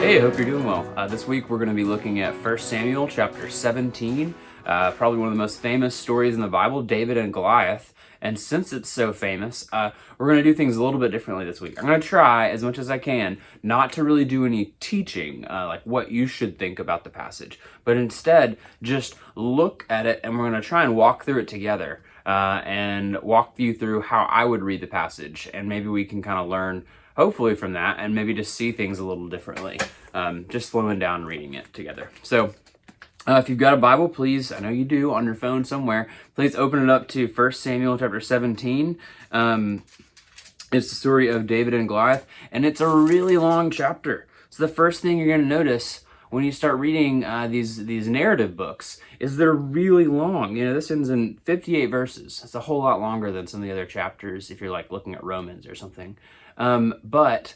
Hey, I hope you're doing well. This week we're going to be looking at 1 Samuel chapter 17, probably one of the most famous stories in the Bible, David and Goliath. And since it's so famous, we're going to do things a little bit differently this week. I'm going to try as much as I can not to really do any teaching, like what you should think about the passage, but instead just look at it and we're going to try and walk through it together and walk you through how I would read the passage. And maybe we can kind of learn hopefully from that, and maybe just see things a little differently, just slowing down reading it together. So if you've got a Bible, please, I know you do, on your phone somewhere, please open it up to 1 Samuel chapter 17. It's the story of David and Goliath, and it's a really long chapter. So the first thing you're going to notice when you start reading these narrative books is they're really long. You know, this ends in 58 verses. It's a whole lot longer than some of the other chapters if you're like looking at Romans or something. But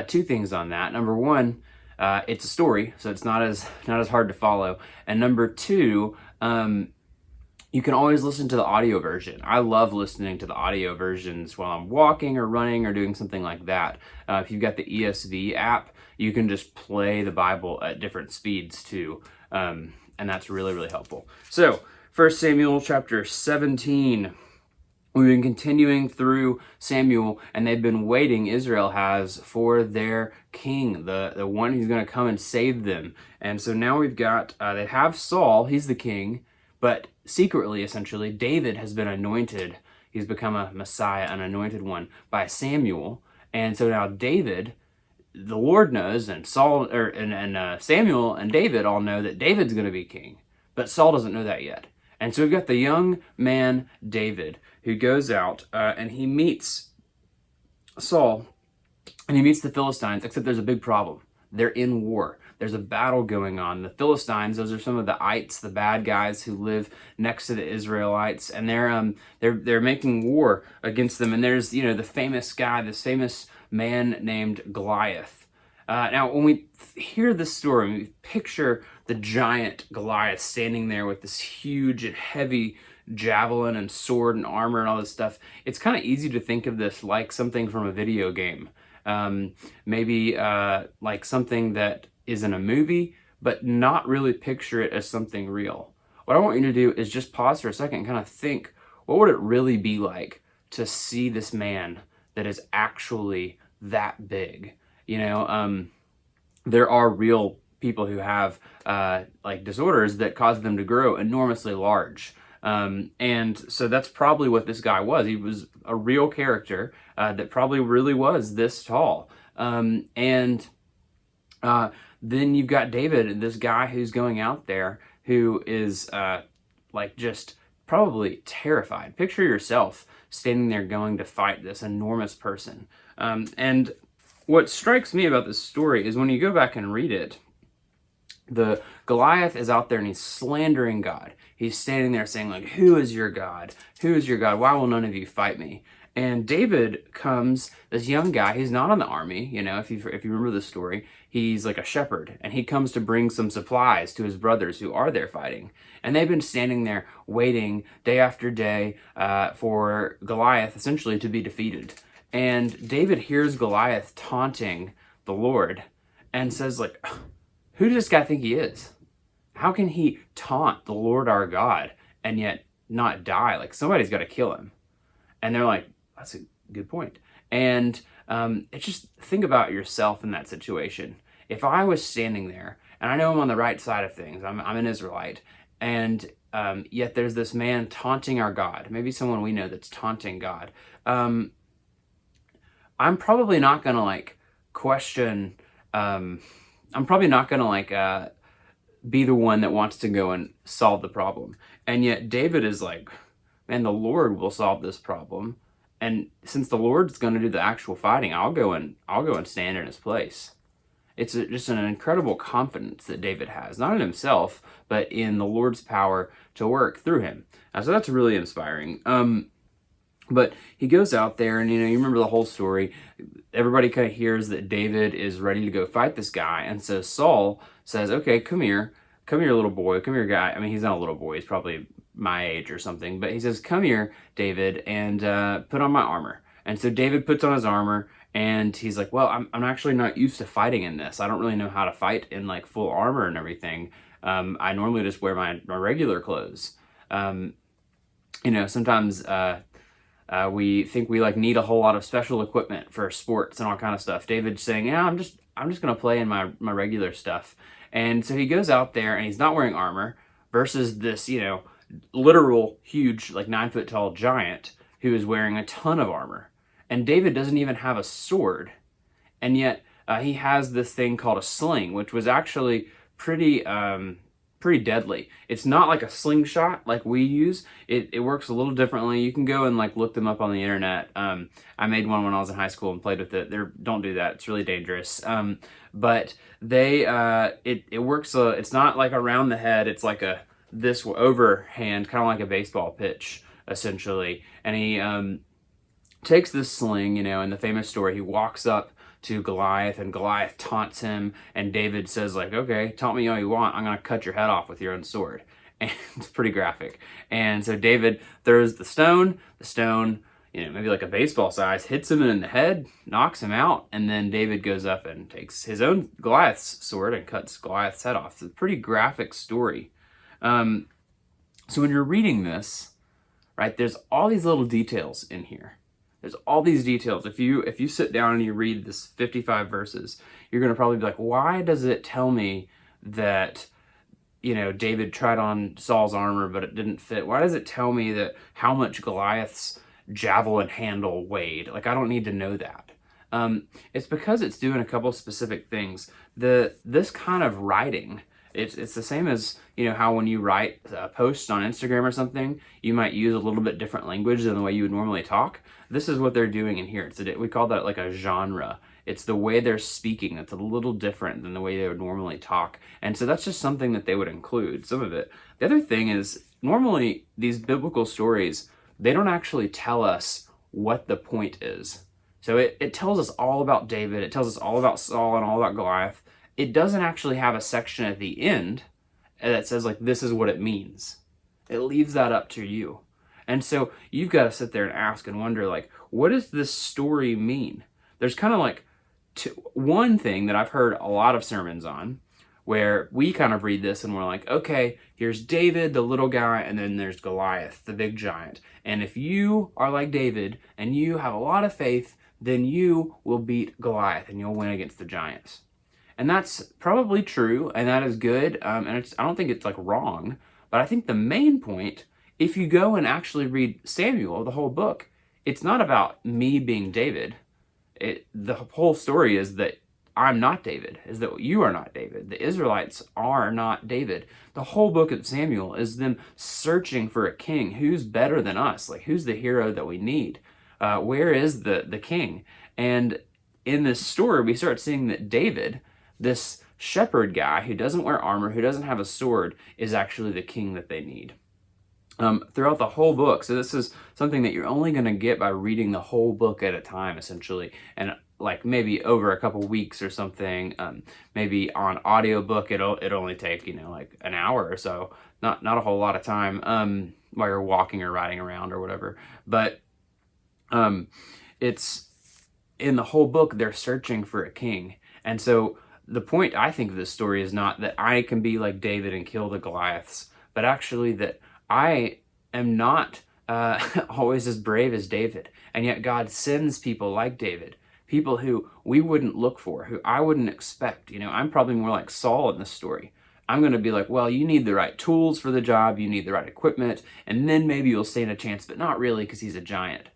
two things on that. Number one, it's a story, so it's not as hard to follow. And number two, you can always listen to the audio version. I love listening to the audio versions while I'm walking or running or doing something like that. If you've got the ESV app, you can just play the Bible at different speeds too. And that's really, really helpful. So 1 Samuel chapter 17. We've been continuing through Samuel, and they've been waiting, Israel has, for their king, the one who's going to come and save them. And so now we've got, they have Saul, he's the king, but secretly, essentially, David has been anointed. He's become a Messiah, an anointed one, by Samuel. And so now David, the Lord knows, and Saul, Samuel and David all know that David's going to be king, but Saul doesn't know that yet. And so we've got the young man, David, who goes out and he meets Saul and he meets the Philistines, except there's a big problem. They're in war. There's a battle going on. The Philistines, those are some of the ites, the bad guys who live next to the Israelites, and they're making war against them. And there's, you know, the famous guy, this famous man named Goliath. Now, when we hear this story, we picture the giant Goliath standing there with this huge and heavy javelin and sword and armor and all this stuff. It's kind of easy to think of this like something from a video game. Maybe like something that is in a movie, but not really picture it as something real. What I want you to do is just pause for a second and kind of think, what would it really be like to see this man that is actually that big? You know, there are real people who have like disorders that cause them to grow enormously large. And so that's probably what this guy was. He was a real character that probably really was this tall. Then you've got David, this guy who's going out there who is like just probably terrified. Picture yourself standing there going to fight this enormous person. And what strikes me about this story is when you go back and read it, the Goliath is out there and he's slandering God. He's standing there saying, like, who is your God? Who is your God? Why will none of you fight me? And David comes, this young guy, he's not in the army, you know, if you remember the story, he's like a shepherd, and he comes to bring some supplies to his brothers who are there fighting. And they've been standing there waiting day after day for Goliath essentially to be defeated. And David hears Goliath taunting the Lord and says, like, who does this guy think he is? How can he taunt the Lord our God and yet not die? Like, somebody's got to kill him. And they're like, that's a good point. And it's just, think about yourself in that situation. If I was standing there, and I know I'm on the right side of things, I'm an Israelite, and yet there's this man taunting our God, maybe someone we know that's taunting God, I'm probably not going to like question, I'm probably not going to like be the one that wants to go and solve the problem. And yet David is like, man, the Lord will solve this problem. And since the Lord's going to do the actual fighting, I'll go and stand in his place. It's just an incredible confidence that David has, not in himself, but in the Lord's power to work through him. So that's really inspiring. But he goes out there, and, you know, you remember the whole story. Everybody kind of hears that David is ready to go fight this guy. And so Saul says, okay, come here, little boy, come here, guy. I mean, he's not a little boy. He's probably my age or something. But he says, come here, David, and put on my armor. And so David puts on his armor, and he's like, well, I'm actually not used to fighting in this. I don't really know how to fight in like full armor and everything. I normally just wear my regular clothes. Sometimes we think we like need a whole lot of special equipment for sports and all kind of stuff. David's saying, yeah, I'm just gonna play in my regular stuff. And so he goes out there and he's not wearing armor versus this, literal huge, like 9 foot tall giant who is wearing a ton of armor. And David doesn't even have a sword. And yet he has this thing called a sling, which was actually pretty deadly. It's not like a slingshot like we use. It works a little differently. You can go and like look them up on the internet. I made one when I was in high school and played with it. Don't do that. It's really dangerous. But it works. It's not like around the head. It's like this overhand, kind of like a baseball pitch, essentially. And he takes this sling, in the famous story, he walks up to Goliath, and Goliath taunts him, and David says, like, okay, taunt me all you want, I'm gonna cut your head off with your own sword. And it's pretty graphic. And so David throws the stone, maybe like a baseball size, hits him in the head, knocks him out, and then David goes up and takes his own Goliath's sword and cuts Goliath's head off. It's a pretty graphic story. So when you're reading this, right, there's all these little details in here. There's all these details. If you sit down and you read this 55 verses, you're going to probably be like, why does it tell me that, David tried on Saul's armor, but it didn't fit? Why does it tell me that how much Goliath's javelin handle weighed? Like, I don't need to know that. It's because it's doing a couple specific things. This kind of writing, it's the same as, how when you write posts on Instagram or something, you might use a little bit different language than the way you would normally talk. This is what they're doing in here. We call that like a genre. It's the way they're speaking that's a little different than the way they would normally talk. And so that's just something that they would include, some of it. The other thing is, normally these biblical stories, they don't actually tell us what the point is. So it tells us all about David. It tells us all about Saul and all about Goliath. It doesn't actually have a section at the end that says, like, this is what it means. It leaves that up to you. And so you've got to sit there and ask and wonder, like, what does this story mean? There's kind of like one thing that I've heard a lot of sermons on, where we kind of read this and we're like, okay, here's David, the little guy, and then there's Goliath, the big giant. And if you are like David and you have a lot of faith, then you will beat Goliath and you'll win against the giants. And that's probably true, and that is good, and I don't think it's like wrong, but I think the main point, if you go and actually read Samuel, the whole book, it's not about me being David. The whole story is that I'm not David, is that you are not David. The Israelites are not David. The whole book of Samuel is them searching for a king. Who's better than us? Like, who's the hero that we need? Where is the king? And in this story, we start seeing that David, this shepherd guy who doesn't wear armor, who doesn't have a sword, is actually the king that they need. Throughout the whole book. So this is something that you're only going to get by reading the whole book at a time, essentially. And like maybe over a couple weeks or something, maybe on audiobook, it'll only take, like an hour or so. Not a whole lot of time while you're walking or riding around or whatever. But it's in the whole book, they're searching for a king. And so the point, I think, of this story is not that I can be like David and kill the Goliaths, but actually that I am not always as brave as David. And yet God sends people like David, people who we wouldn't look for, who I wouldn't expect. I'm probably more like Saul in this story. I'm going to be like, well, you need the right tools for the job, you need the right equipment, and then maybe you'll stand a chance, but not really, because he's a giant.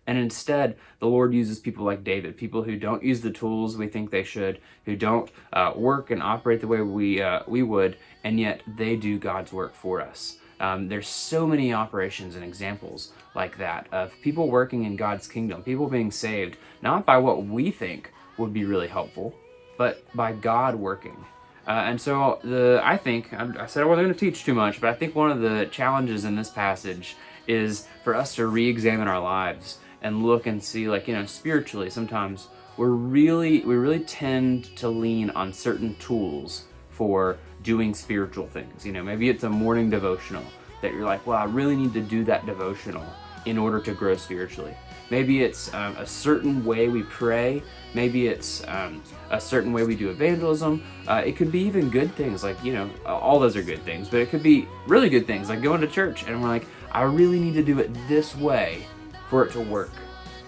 And instead, the Lord uses people like David, people who don't use the tools we think they should, who don't work and operate the way we would, and yet they do God's work for us. There's so many operations and examples like that of people working in God's kingdom, people being saved, not by what we think would be really helpful, but by God working. And so I think, I said I wasn't going to teach too much, but I think one of the challenges in this passage is for us to re-examine our lives and look and see, like, spiritually, sometimes we really tend to lean on certain tools for doing spiritual things. Maybe it's a morning devotional that you're like, well, I really need to do that devotional in order to grow spiritually. Maybe it's a certain way we pray. Maybe it's a certain way we do evangelism. It could be even good things, like, all those are good things, but it could be really good things, like going to church and we're like, I really need to do it this way for it to work.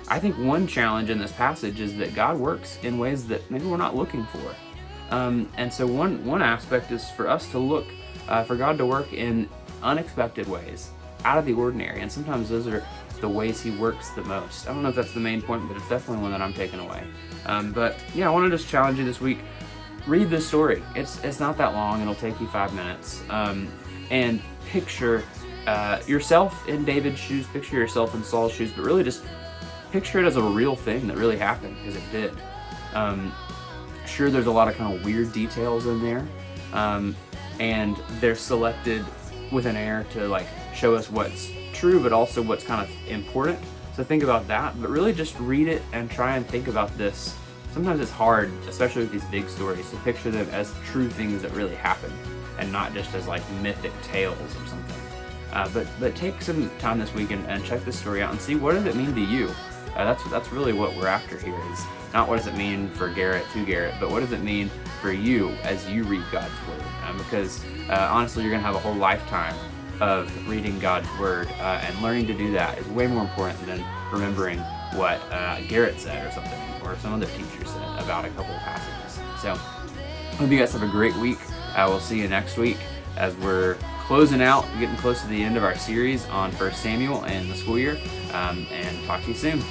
I think one challenge in this passage is that God works in ways that maybe we're not looking for. And so one aspect is for us to look for God to work in unexpected ways, out of the ordinary. And sometimes those are the ways he works the most. I don't know if that's the main point, but it's definitely one that I'm taking away. But yeah, I want to just challenge you this week. Read this story. It's not that long. It'll take you 5 minutes. And picture yourself in David's shoes, picture yourself in Saul's shoes, but really just picture it as a real thing that really happened, because it did. Sure, there's a lot of kind of weird details in there, and they're selected with an air to like show us what's true, but also what's kind of important. So think about that, but really just read it and try and think about this. Sometimes it's hard, especially with these big stories, to picture them as true things that really happened and not just as like mythic tales or something. But take some time this week and check this story out and see, what does it mean to you? That's really what we're after here, is not what does it mean for Garrett to Garrett, but what does it mean for you as you read God's Word? Because honestly, you're going to have a whole lifetime of reading God's Word, and learning to do that is way more important than remembering what Garrett said or something, or some other teacher said about a couple of passages. So, hope you guys have a great week. We'll see you next week as we're closing out, getting close to the end of our series on 1 Samuel and the school year, and talk to you soon.